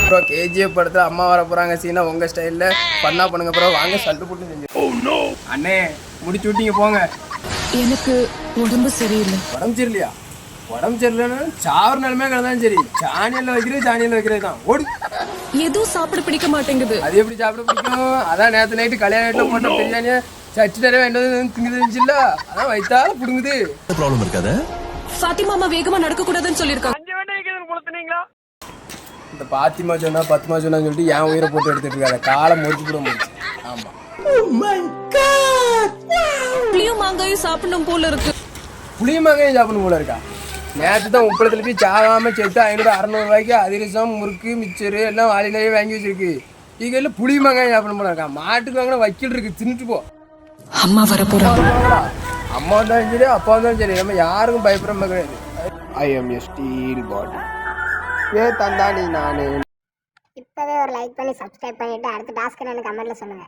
Bro KGF படத்துல அம்மா வர போறாங்க சீனா உங்க ஸ்டைல்ல பண்ணா பண்ணுங்க ப்ரோ வாங்க சல்ட்டு போட்டு செஞ்சு அண்ணே முடிச்சு விட்டீங்க போங்க. எனக்கு உடம்பு சரியில்லை. உடம்பு சரியில்லையா? உடம்பு சரியில்லைன்னா சாவர நிலைமையா கிடந்தாலும் சரி சாணியில் வைக்கிறது தான் ஓடு. எதுவும் சாப்பிட பிடிக்க மாட்டேங்குது. அது எப்படி சாப்பிட பிடிக்கும்? அதான் நேற்று நைட்டு கல்யாண வீட்டில் போட்ட பிரியாணியை சட்டி நிறைய வேண்டது திங்குது இருந்துச்சுல்ல அதான் வைத்தால புடுங்குது. ப்ராப்ளம் இருக்காது. ஃபாத்திமா வேகமா நடக்க கூடாதுன்னு சொல்லிருக்காங்க. இந்த பாத்திமா சொன்னா பத்துமா சொன்னான்னு சொல்லிட்டு என் உயிரை போட்டு எடுத்துட்டு இருக்காரு காலை முடிச்சு கூட முடிச்சு. ஆமா புளியும் மாங்காயும் சாப்பிடணும் போல இருக்கு. புளியும் மாங்காயும் சாப்பிடணும் போல இருக்கா? நேற்று தான் உப்பளத்துல போய் சாகாம செத்து 500-600 ரூபாய்க்கு அதிரசம் முறுக்கு மிச்சரு எல்லாம் வாளிலேயே வாங்கி வச்சிருக்கு. இங்க புளி மாங்காயும் சாப்பிடணும் போல இருக்கா? மாட்டுக்கு வாங்கின வக்கீல் இருக்கு தின்னுட்டு போ. அம்மா வர போறாங்க. அம்மா வந்தாலும் சரி அப்பா வந்தாலும் சரி நம்ம யாருக்கும் பயப்படுற கிடையாது. ஐ எம் எ ஸ்டீல் பாடி ஏ தந்தானி நானு. இப்பவே ஒரு லைக் பண்ணி சப்ஸ்கிரைப் பண்ணிட்டு அடுத்த டாஸ்க் என்னன்னு கமெண்ட்ல சொல்லுங்க.